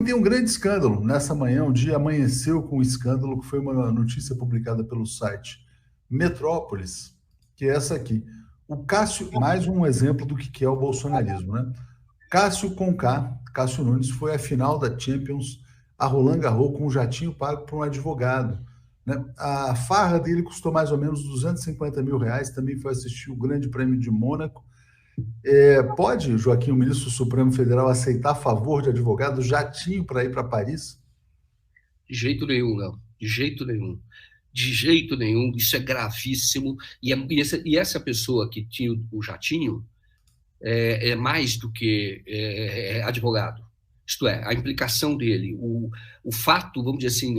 tem um grande escândalo. Nessa manhã, o dia amanheceu com um escândalo que foi uma notícia publicada pelo site Metrópolis, que é essa aqui. O Cássio, mais um exemplo do que é o bolsonarismo, né? Cássio Conká, Cássio Nunes, foi à final da Champions, a Roland Garros, com um jatinho pago por um advogado, né? A farra dele custou mais ou menos R$ 250 mil, também foi assistir o Grande Prêmio de Mônaco. Pode, Joaquim, o ministro do Supremo Federal, aceitar favor de advogado, jatinho para ir para Paris? De jeito nenhum, não. De jeito nenhum. De jeito nenhum. Isso é gravíssimo. E essa pessoa que tinha o jatinho é mais do que advogado. Isto é, a implicação dele, o fato, vamos dizer assim,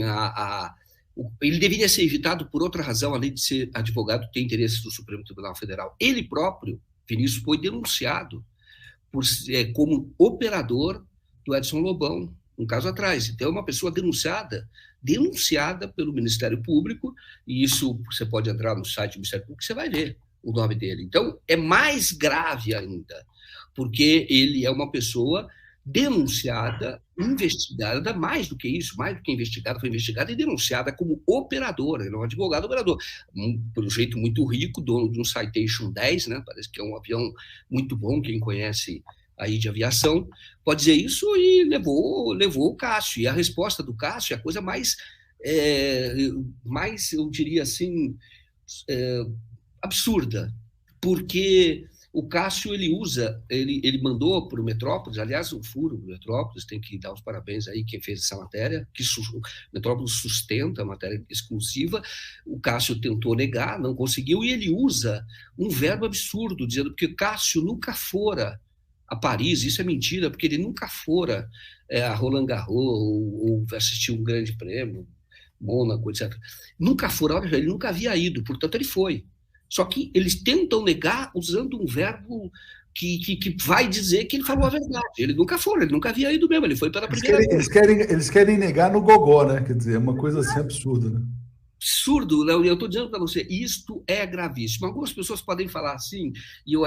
ele deveria ser evitado por outra razão, além de ser advogado, ter interesses do Supremo Tribunal Federal. Ele próprio, Vinícius, foi denunciado como operador do Edson Lobão, um caso atrás. Então, é uma pessoa denunciada pelo Ministério Público, e isso você pode entrar no site do Ministério Público, você vai ver o nome dele. Então, é mais grave ainda, porque ele é uma pessoa denunciada, investigada, mais do que isso, mais do que investigada, foi investigada e denunciada como operador, ele é um advogado operador, por um jeito muito rico, dono de um Citation 10, né? Parece que é um avião muito bom, quem conhece aí de aviação, pode dizer isso, e levou o Cássio, e a resposta do Cássio é a coisa mais, eu diria assim, absurda, porque o Cássio, ele mandou para o Metrópolis, aliás, o furo do Metrópolis, tem que dar os parabéns aí quem fez essa matéria, que o Metrópolis sustenta a matéria exclusiva, o Cássio tentou negar, não conseguiu, e ele usa um verbo absurdo, dizendo que o Cássio nunca fora a Paris, isso é mentira, porque ele nunca fora a Roland Garros, ou assistir um grande prêmio, Mônaco, etc. Nunca fora, ele nunca havia ido, portanto ele foi. Só que eles tentam negar usando um verbo que vai dizer que ele falou a verdade. Ele nunca foi, ele nunca havia ido mesmo, ele foi pela primeira vez. Eles querem negar no gogó, né? Quer dizer, é uma coisa assim absurda, né? Absurdo, Léo, eu estou dizendo para você, isto é gravíssimo. Algumas pessoas podem falar assim, e eu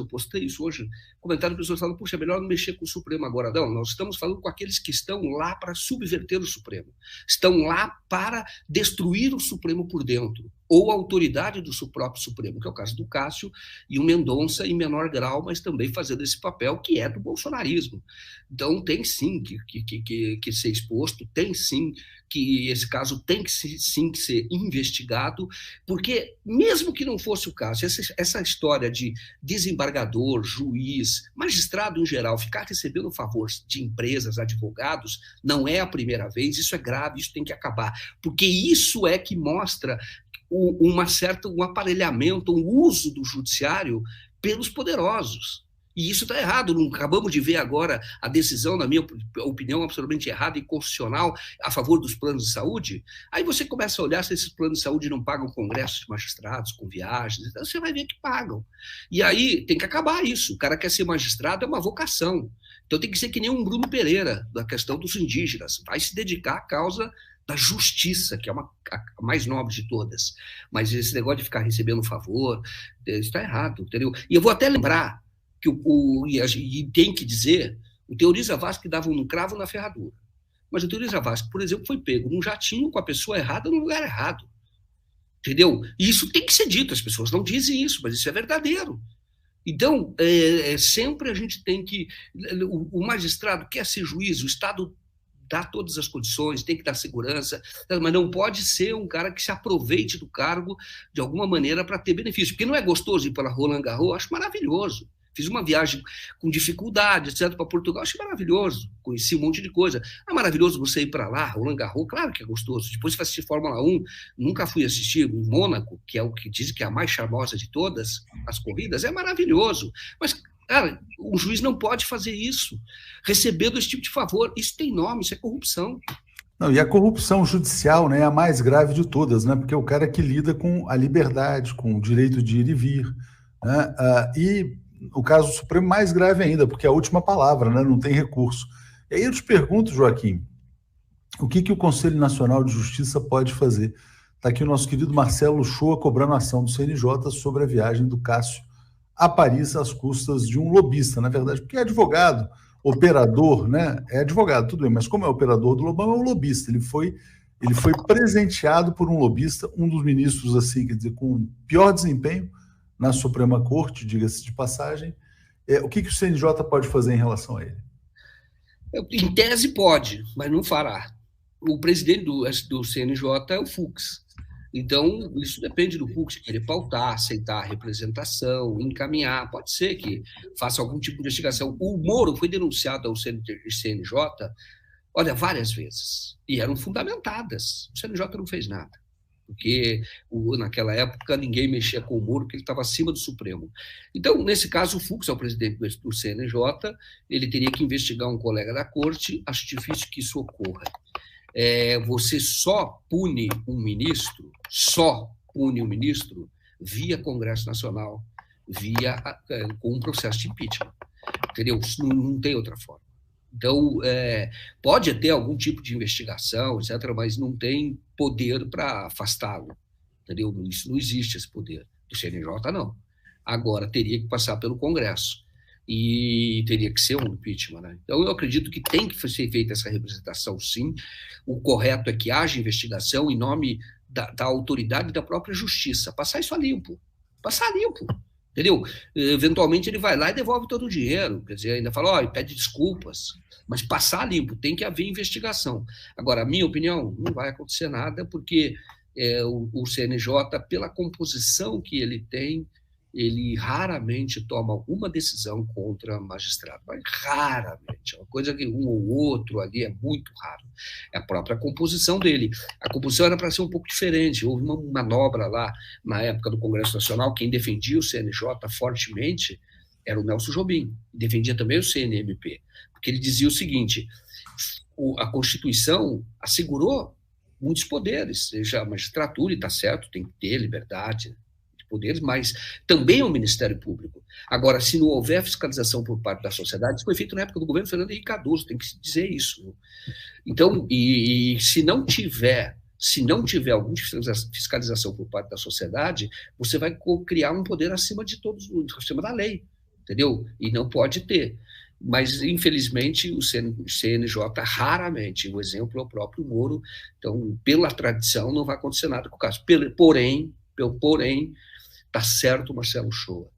postei isso hoje, comentário de pessoas falando, puxa, é melhor não mexer com o Supremo agora. Não, nós estamos falando com aqueles que estão lá para subverter o Supremo, estão lá para destruir o Supremo por dentro, ou a autoridade do seu próprio Supremo, que é o caso do Cássio e o Mendonça em menor grau, mas também fazendo esse papel que é do bolsonarismo. Então tem sim que ser exposto, tem sim que esse caso tem que ser investigado, porque mesmo que não fosse o caso, essa história de desembargador, juiz, magistrado em geral, ficar recebendo favor de empresas, advogados, não é a primeira vez, isso é grave, isso tem que acabar, porque isso é que mostra um aparelhamento, um uso do judiciário pelos poderosos. E isso está errado. Não acabamos de ver agora a decisão, na minha opinião, absolutamente errada e inconstitucional a favor dos planos de saúde. Aí você começa a olhar se esses planos de saúde não pagam congressos de magistrados, com viagens, então você vai ver que pagam. E aí tem que acabar isso. O cara quer ser magistrado, é uma vocação. Então tem que ser que nem um Bruno Pereira, da questão dos indígenas. Vai se dedicar à causa da justiça, que é a mais nobre de todas. Mas esse negócio de ficar recebendo favor, isso está errado, entendeu? E eu vou até lembrar que e tem que dizer, o Teoriza Vasque dava um cravo na ferradura. Mas o Teoriza Vasque, por exemplo, foi pego num jatinho com a pessoa errada no lugar errado. Entendeu? E isso tem que ser dito, as pessoas não dizem isso, mas isso é verdadeiro. Então, sempre a gente tem que... O magistrado quer ser juiz, o Estado dá todas as condições, tem que dar segurança, mas não pode ser um cara que se aproveite do cargo de alguma maneira para ter benefício. Porque não é gostoso ir para Roland Garros, acho maravilhoso. Fiz uma viagem com dificuldade, etc., para Portugal, achei maravilhoso. Conheci um monte de coisa. É maravilhoso você ir para lá, Roland Garros, claro que é gostoso. Depois você vai assistir Fórmula 1. Nunca fui assistir em Mônaco, que é o que dizem que é a mais charmosa de todas as corridas. É maravilhoso. Mas, cara, o juiz não pode fazer isso, recebendo esse tipo de favor. Isso tem nome, isso é corrupção. Não, e a corrupção judicial, né, é a mais grave de todas, né? Porque é o cara que lida com a liberdade, com o direito de ir e vir, né? E o caso Supremo mais grave ainda, porque é a última palavra, né? Não tem recurso. E aí eu te pergunto, Joaquim, o que o Conselho Nacional de Justiça pode fazer? Está aqui o nosso querido Marcelo Shoa cobrando ação do CNJ sobre a viagem do Cássio a Paris às custas de um lobista, na verdade, porque é advogado, operador, né? É advogado, tudo bem, mas como é operador do Lobão, é um lobista. Ele foi presenteado por um lobista, um dos ministros, assim, quer dizer, com pior desempenho na Suprema Corte, diga-se de passagem. O que o CNJ pode fazer em relação a ele? Em tese pode, mas não fará. O presidente do CNJ é o Fux. Então, isso depende do Fux querer pautar, aceitar a representação, encaminhar. Pode ser que faça algum tipo de investigação. O Moro foi denunciado ao CNJ, olha, várias vezes, e eram fundamentadas. O CNJ não fez nada, porque naquela época ninguém mexia com o Moro, porque ele estava acima do Supremo. Então, nesse caso, o Fux é o presidente do CNJ, ele teria que investigar um colega da corte, acho difícil que isso ocorra. Você só pune um ministro via Congresso Nacional, com um processo de impeachment, entendeu? Não tem outra forma. Então, pode ter algum tipo de investigação, etc., mas não tem poder para afastá-lo, entendeu? Isso não existe, esse poder. Do CNJ, não. Agora, teria que passar pelo Congresso e teria que ser um impeachment, né? Então, eu acredito que tem que ser feita essa representação, sim. O correto é que haja investigação em nome da autoridade e da própria justiça. Passar isso a limpo. Passar limpo. Entendeu? Eventualmente ele vai lá e devolve todo o dinheiro, quer dizer, ainda fala, pede desculpas, mas passar limpo, tem que haver investigação. Agora, a minha opinião, não vai acontecer nada, porque o CNJ, pela composição que ele tem, ele raramente toma alguma decisão contra magistrado, mas raramente, é uma coisa que um ou outro ali é muito raro, é a própria composição dele. A composição era para ser um pouco diferente, houve uma manobra lá na época do Congresso Nacional, quem defendia o CNJ fortemente era o Nelson Jobim, defendia também o CNMP, porque ele dizia o seguinte, a Constituição assegurou muitos poderes, seja a magistratura, e está certo, tem que ter liberdade, poderes, mas também ao Ministério Público. Agora, se não houver fiscalização por parte da sociedade, isso foi feito na época do governo Fernando Henrique Cardoso, tem que se dizer isso. Então, e se não tiver alguma fiscalização por parte da sociedade, você vai criar um poder acima de todos, acima da lei, entendeu? E não pode ter. Mas, infelizmente, o CNJ raramente, o exemplo é o próprio Moro, então, pela tradição, não vai acontecer nada com o caso. Porém, está certo, Marcelo Shoa.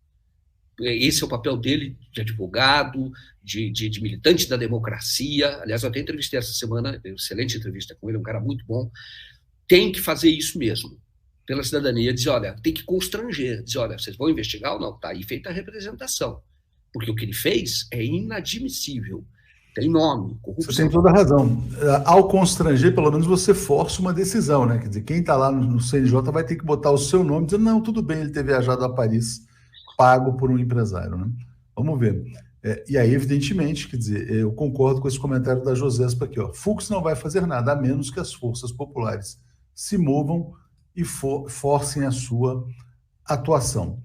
Esse é o papel dele de advogado, de militante da democracia. Aliás, eu até entrevistei essa semana, excelente entrevista com ele, um cara muito bom. Tem que fazer isso mesmo, pela cidadania, dizer, olha, tem que constranger, dizer, olha, vocês vão investigar ou não? Está aí feita a representação, porque o que ele fez é inadmissível. Tem nome, corrupção. Você tem toda a razão. Ao constranger, pelo menos você força uma decisão, né? Quer dizer, quem está lá no CNJ vai ter que botar o seu nome, dizendo, não, tudo bem ele ter viajado a Paris, pago por um empresário, né? Vamos ver. E aí, evidentemente, quer dizer, eu concordo com esse comentário da Josespa aqui, ó. Fux não vai fazer nada, a menos que as forças populares se movam e forcem a sua atuação.